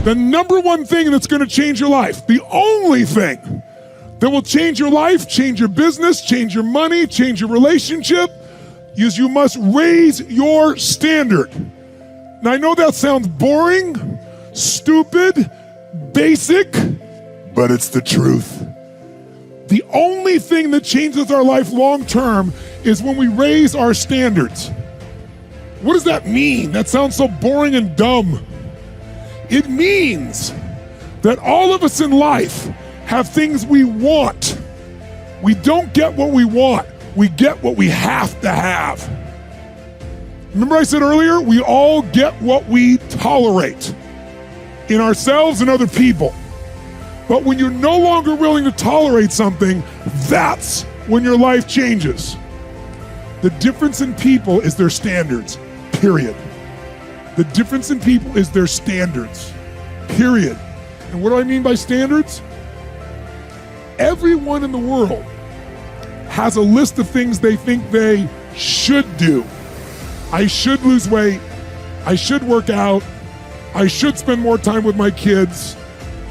The number one thing that's gonna change your life, the only thing that will change your life, change your business, change your money, change your relationship, is you must raise your standard. Now I know that sounds boring, stupid, basic, but it's the truth. The only thing that changes our life long term is when we raise our standards. What does that mean? That sounds so boring and dumb. It means that all of us in life have things we want. We don't get what we want, we get what we have to have. Remember I said earlier, we all get what we tolerate in ourselves and other people. But when you're no longer willing to tolerate something, that's when your life changes. The difference in people is their standards, period. The difference in people is their standards, period. And what do I mean by standards? Everyone in the world has a list of things they think they should do. I should lose weight, I should work out, I should spend more time with my kids,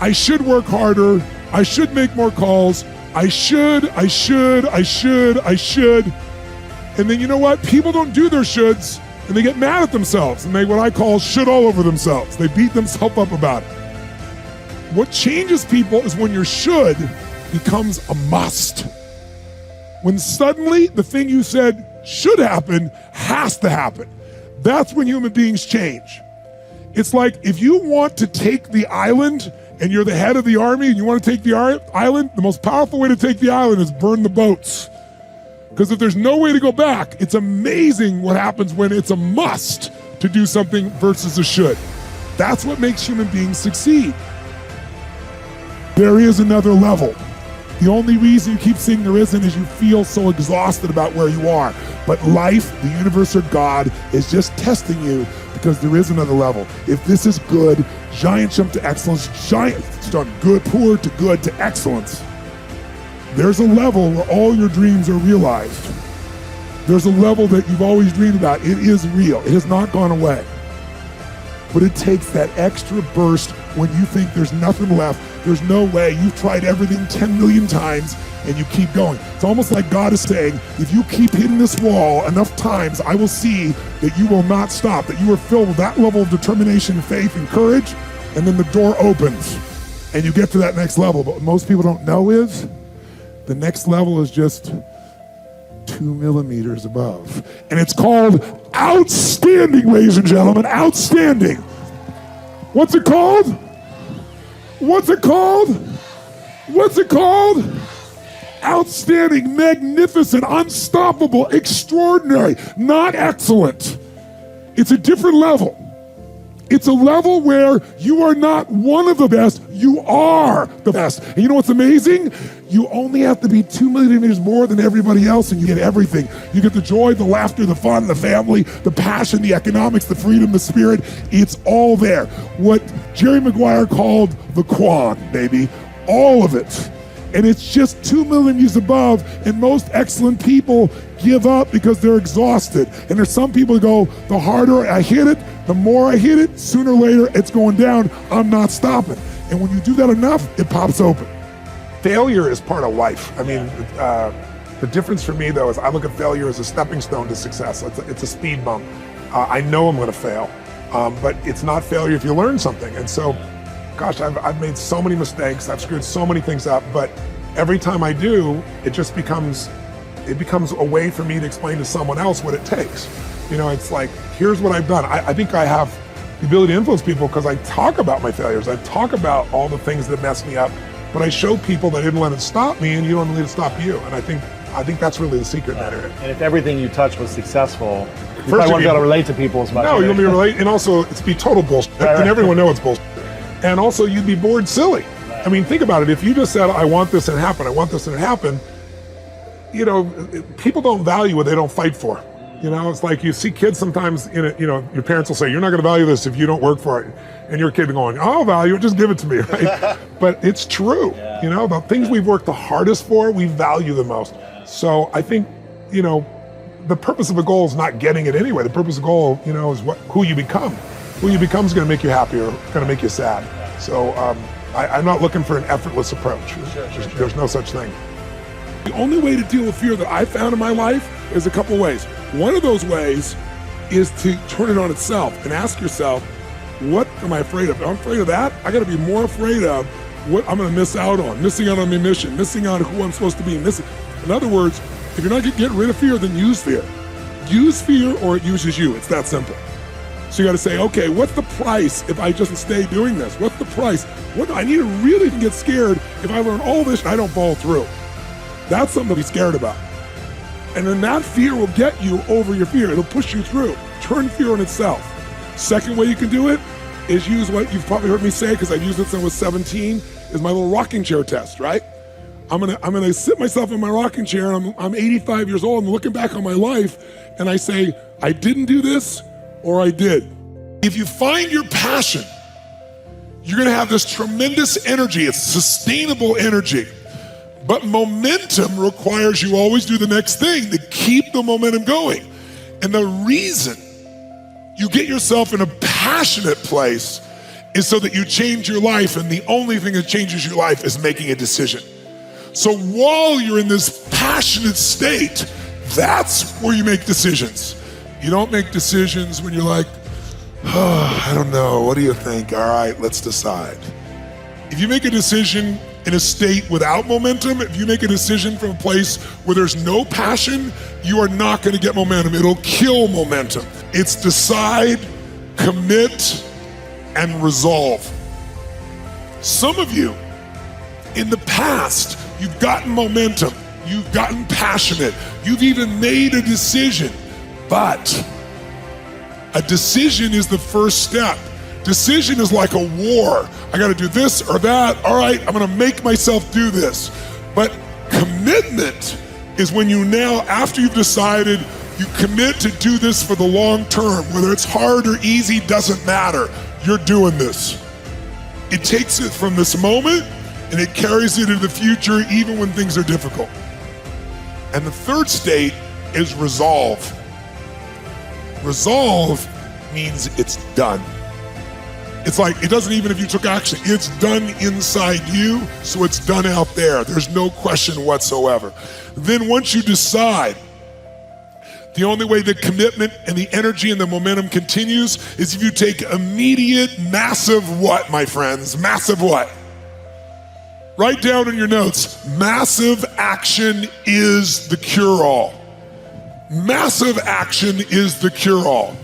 I should work harder, I should make more calls, I should. And then you know what? People don't do their shoulds and they get mad at themselves and they what I call should all over themselves. They beat themselves up about it. What changes people is when your should becomes a must. When suddenly the thing you said should happen has to happen. That's when human beings change. It's like if you want to take the island and you're the head of the army and you want to take the island, the most powerful way to take the island is burn the boats. Because if there's no way to go back, it's amazing what happens when it's a must to do something versus a should. That's what makes human beings succeed. There is another level. The only reason you keep saying there isn't is you feel so exhausted about where you are. But life, the universe, or God is just testing you because there is another level. If this is good, giant jump to excellence, giant start good, poor to good to excellence. There's a level where all your dreams are realized. There's a level that you've always dreamed about. It is real. It has not gone away. But it takes that extra burst when you think there's nothing left. There's no way. You've tried everything 10 million times and you keep going. It's almost like God is saying, if you keep hitting this wall enough times, I will see that you will not stop, that you are filled with that level of determination, faith, and courage, and then the door opens and you get to that next level. But what most people don't know is the next level is just 2 millimeters above. And it's called outstanding, ladies and gentlemen, outstanding. What's it called? What's it called? What's it called? Outstanding, magnificent, unstoppable, extraordinary, not excellent. It's a different level. It's a level where you are not one of the best, you are the best. And you know what's amazing? You only have to be 2 millimeters more than everybody else and you get everything. You get the joy, the laughter, the fun, the family, the passion, the economics, the freedom, the spirit. It's all there. What Jerry Maguire called the quad, baby. All of it. And it's just 2 millimeters above, and most excellent people give up because they're exhausted. And there's some people who go, the harder I hit it, the more I hit it, sooner or later it's going down, I'm not stopping. And when you do that enough, it pops open. Failure is part of life. I mean, the difference for me though is I look at failure as a stepping stone to success. It's a speed bump. I know I'm gonna fail, but it's not failure if you learn something. And so, gosh, I've made so many mistakes, I've screwed so many things up, but every time I do, it just becomes a way for me to explain to someone else what it takes. You know, it's like, here's what I've done. I think I have the ability to influence people because I talk about my failures. I talk about all the things that mess me up, but I show people that I didn't let it stop me and you don't let it stop you. And I think that's really the secret in that area. And if everything you touch was successful, you probably wouldn't be able to relate to people as much. No, you'll be relate, and also it's be total bullshit. Right. And everyone knows it's bullshit. And also you'd be bored silly. I mean, think about it. If you just said, I want this and happen, I want this and happen, you know, people don't value what they don't fight for. You know, it's like you see kids sometimes, your parents will say, you're not going to value this if you don't work for it. And your kid going, I'll value it, just give it to me, right? But it's true. Yeah. You know, the things we've worked the hardest for, we value the most. So I think, you know, the purpose of a goal is not getting it anyway. The purpose of a goal, you know, is who you become. Who you become is going to make you happy or going to make you sad. So I'm not looking for an effortless approach. There's no such thing. The only way to deal with fear that I've found in my life is a couple ways. One of those ways is to turn it on itself and ask yourself, what am I afraid of? If I'm afraid of that, I gotta be more afraid of what I'm gonna miss out on, missing out on my mission, missing out on who I'm supposed to be, In other words, if you're not gonna get rid of fear, then use fear. Use fear or it uses you, it's that simple. So you gotta say, okay, what's the price if I just stay doing this? What's the price? I need to really get scared if I learn all this and I don't follow through. That's something to be scared about. And then that fear will get you over your fear. It'll push you through. Turn fear on itself. Second way you can do it is use what you've probably heard me say, because I've used it since I was 17, is my little rocking chair test, right? I'm gonna sit myself in my rocking chair, and I'm 85 years old, and looking back on my life, and I say, I didn't do this, or I did. If you find your passion, you're gonna have this tremendous energy. It's sustainable energy. But momentum requires you always do the next thing to keep the momentum going. And the reason you get yourself in a passionate place is so that you change your life, and the only thing that changes your life is making a decision. So while you're in this passionate state, that's where you make decisions. You don't make decisions when you're like, oh, I don't know, what do you think? All right, let's decide. If you make a decision in a state without momentum, if you make a decision from a place where there's no passion, you are not gonna get momentum. It'll kill momentum. It's decide, commit, and resolve. Some of you, in the past, you've gotten momentum, you've gotten passionate, you've even made a decision, but a decision is the first step. Decision is like a war. I gotta do this or that. All right, I'm gonna make myself do this. But commitment is when you now, after you've decided, you commit to do this for the long term. Whether it's hard or easy, doesn't matter. You're doing this. It takes it from this moment and it carries it into the future even when things are difficult. And the third state is resolve. Resolve means it's done. It's like, it doesn't even if you took action, it's done inside you, so it's done out there. There's no question whatsoever. Then once you decide, the only way the commitment and the energy and the momentum continues is if you take immediate, massive what, my friends? Massive what? Write down in your notes, massive action is the cure-all. Massive action is the cure-all.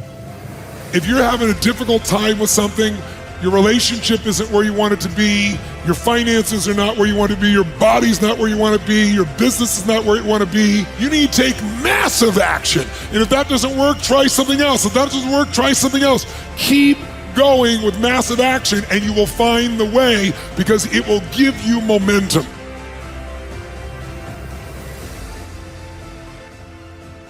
If you're having a difficult time with something, your relationship isn't where you want it to be, your finances are not where you want to be, your body's not where you want to be, your business is not where you want to be, you need to take massive action. And if that doesn't work, try something else. If that doesn't work, try something else. Keep going with massive action and you will find the way, because it will give you momentum.